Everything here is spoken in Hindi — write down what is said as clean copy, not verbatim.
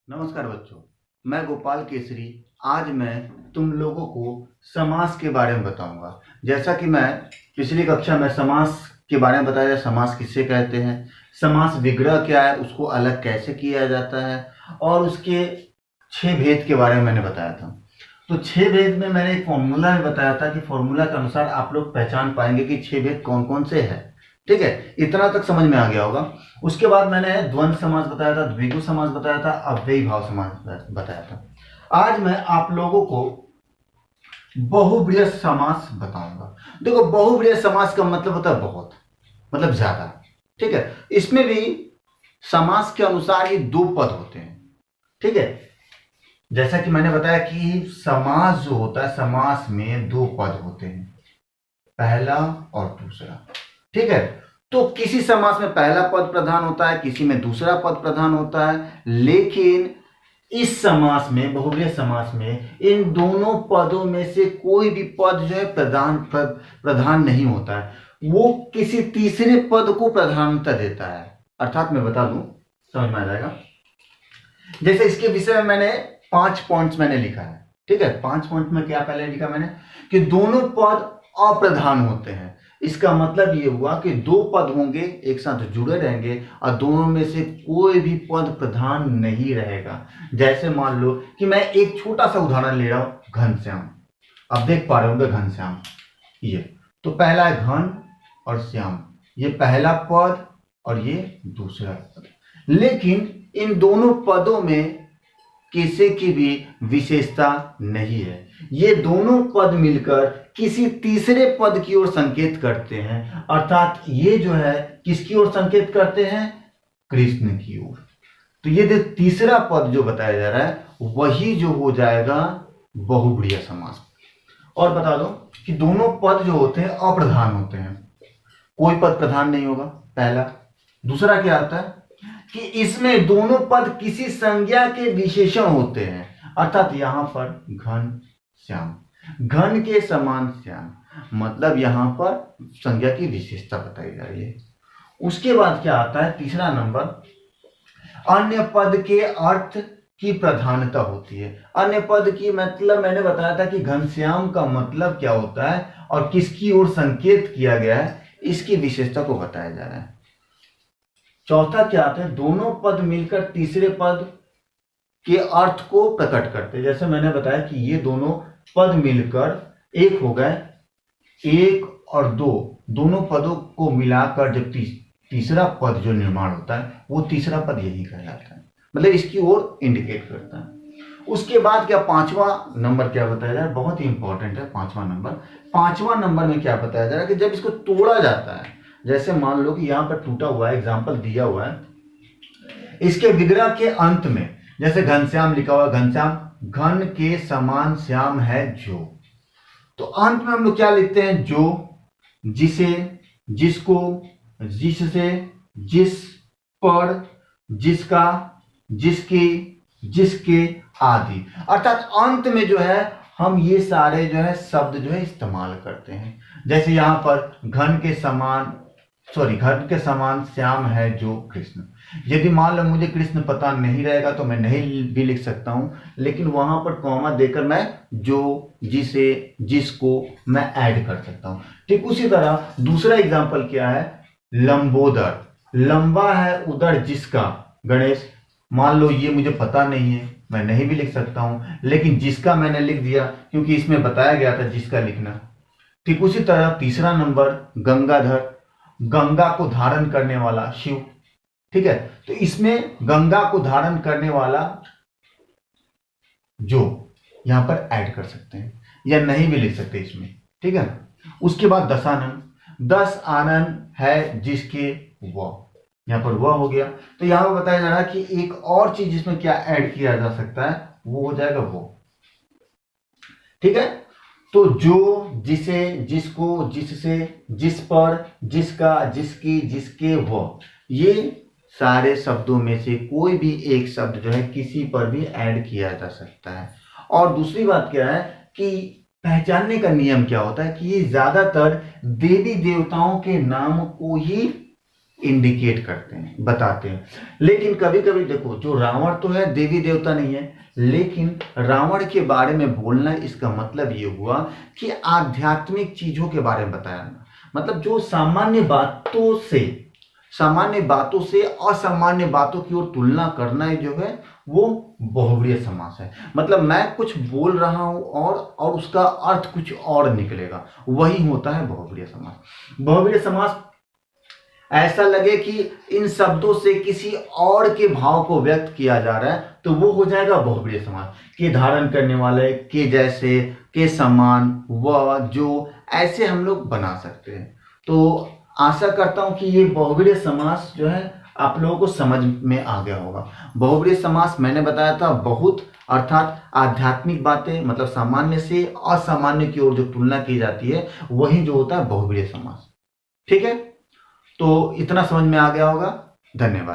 नमस्कार बच्चों, मैं गोपाल केसरी। आज मैं तुम लोगों को समास के बारे में बताऊंगा। जैसा कि मैं पिछली कक्षा में समास के बारे में बताया, समास किसे कहते हैं, समास विग्रह क्या है, उसको अलग कैसे किया जाता है और उसके 6 भेद के बारे में मैंने बताया था। तो 6 भेद में मैंने एक फॉर्मूला बताया था कि फॉर्मूला के अनुसार आप लोग पहचान पाएंगे कि 6 भेद कौन कौन से हैं। ठीक है, इतना तक समझ में आ गया होगा। उसके बाद मैंने द्वंद्व समास बताया था, द्विगु समास बताया था, अव्ययी भाव समास बताया था। आज मैं आप लोगों को बहुब्रीहि समास बताऊंगा। देखो, बहुब्रीहि समास का मतलब होता है बहुत, मतलब ज्यादा। ठीक है, इसमें भी समास के अनुसार ही 2 पद होते हैं। ठीक है, जैसा कि मैंने बताया कि समास जो होता है, समास में 2 पद होते हैं, पहला और दूसरा। ठीक है, तो किसी समास में पहला पद प्रधान होता है, किसी में दूसरा पद प्रधान होता है, लेकिन इस समास में, बहुब्रीहि समास में, इन दोनों पदों में से कोई भी पद जो है प्रधान नहीं होता है, वो किसी तीसरे पद को प्रधानता देता है। अर्थात मैं बता दूं, समझ में आ जाएगा। जैसे इसके विषय में मैंने 5 पॉइंट्स मैंने लिखा है। ठीक है, 5 पॉइंट में क्या पहले लिखा मैंने कि दोनों पद अप्रधान होते हैं। इसका मतलब ये हुआ कि 2 पद होंगे, एक साथ जुड़े रहेंगे और दोनों में से कोई भी पद प्रधान नहीं रहेगा। जैसे मान लो कि मैं एक छोटा सा उदाहरण ले रहा हूं, घनश्याम। आप देख पा रहे होंगे घनश्याम, ये तो पहला है घन और श्याम, ये पहला पद और ये दूसरा पद। लेकिन इन दोनों पदों में किसी की भी विशेषता नहीं है। ये दोनों पद मिलकर किसी तीसरे पद की ओर संकेत करते हैं। अर्थात ये जो है किसकी ओर संकेत करते हैं? कृष्ण की ओर। तो ये जो तीसरा पद जो बताया जा रहा है, वही जो हो जाएगा बहुब्रीहि समास। और बता दो कि दोनों पद जो होते हैं अप्रधान होते हैं, कोई पद प्रधान नहीं होगा, पहला। दूसरा क्या आता है कि इसमें दोनों पद किसी संज्ञा के विशेषण होते हैं। अर्थात यहां पर घन श्याम, घन के समान श्याम, मतलब यहां पर संज्ञा की विशेषता बताई जा रही है। उसके बाद क्या आता है, तीसरा नंबर, अन्य पद के अर्थ की प्रधानता होती है। अन्य पद की मतलब मैंने बताया था कि घनश्याम का मतलब क्या होता है और किसकी ओर संकेत किया गया है, इसकी विशेषता को बताया जा रहा है। चौथा क्या आता है, दोनों पद मिलकर तीसरे पद के अर्थ को प्रकट करते हैं। जैसे मैंने बताया कि ये दोनों पद मिलकर एक हो गए, 1 और 2, दोनों पदों को मिलाकर जब तीसरा पद जो निर्माण होता है, वो तीसरा पद यही कहलाता है, मतलब इसकी ओर इंडिकेट करता है। उसके बाद क्या, 5वां नंबर क्या बताया जा रहा है, बहुत ही इंपॉर्टेंट है 5वां नंबर। 5वां नंबर में क्या बताया जा रहा है कि जब इसको तोड़ा जाता है, जैसे मान लो कि यहां पर टूटा हुआ है, एग्जाम्पल दिया हुआ है, इसके विग्रह के अंत में जैसे घनश्याम लिखा हुआ, घनश्याम घन के समान श्याम है जो, तो अंत में हम लोग क्या लिखते हैं, जो, जिसे, जिसको, जिससे, जिस पर, जिसका, जिसकी, जिसके आदि। अर्थात अंत में जो है हम ये सारे जो है शब्द जो है इस्तेमाल करते हैं। जैसे यहां पर घन के समान, घर के समान श्याम है जो कृष्ण। यदि मान लो मुझे कृष्ण पता नहीं रहेगा तो मैं नहीं भी लिख सकता हूं, लेकिन वहां पर कॉमा देकर मैं जो, जिसे, जिसको मैं ऐड कर सकता हूं। ठीक उसी तरह दूसरा एग्जांपल क्या है, लंबोदर, लंबा है उदर जिसका, गणेश, मान लो ये मुझे पता नहीं है, मैं नहीं भी लिख सकता हूं, लेकिन जिसका मैंने लिख दिया क्योंकि इसमें बताया गया था जिसका लिखना। ठीक उसी तरह तीसरा नंबर, गंगाधर, गंगा को धारण करने वाला शिव। ठीक है, तो इसमें गंगा को धारण करने वाला जो यहां पर ऐड कर सकते हैं या नहीं भी लिख सकते इसमें। ठीक है, उसके बाद दशानन, 10 आनन है जिसके वह, यहां पर वह हो गया। तो यहां पर बताया जा रहा है कि एक और चीज जिसमें क्या ऐड किया जा सकता है, वो हो जाएगा वो। ठीक है, तो जो, जिसे, जिसको, जिससे, जिस पर, जिसका, जिसकी, जिसके, वो, ये सारे शब्दों में से कोई भी एक शब्द जो है किसी पर भी ऐड किया जा सकता है। और दूसरी बात क्या है कि पहचानने का नियम क्या होता है कि ये ज्यादातर देवी देवताओं के नाम को ही इंडिकेट करते हैं, बताते हैं। लेकिन कभी कभी देखो, जो रावण तो है देवी देवता नहीं है, लेकिन रावण के बारे में बोलना इसका मतलब ये हुआ कि आध्यात्मिक चीजों के बारे में बताया। मतलब जो सामान्य बातों से असामान्य बातों की ओर तुलना करना जो है वो बहुव्रीहि समास है। मतलब मैं कुछ बोल रहा हूं और उसका अर्थ कुछ और निकलेगा, वही होता है बहुव्रीहि समास। बहुव्रीहि समास ऐसा लगे कि इन शब्दों से किसी और के भाव को व्यक्त किया जा रहा है तो वो हो जाएगा बहुव्रीहि समास। के धारण करने वाले, के जैसे, के समान, व, जो, ऐसे हम लोग बना सकते हैं। तो आशा करता हूं कि ये बहुव्रीहि समास जो है आप लोगों को समझ में आ गया होगा। बहुव्रीहि समास मैंने बताया था बहुत, अर्थात आध्यात्मिक बातें, मतलब सामान्य से असामान्य की ओर जो तुलना की जाती है वही जो होता है बहुव्रीहि समास। ठीक है, तो इतना समझ में आ गया होगा। धन्यवाद।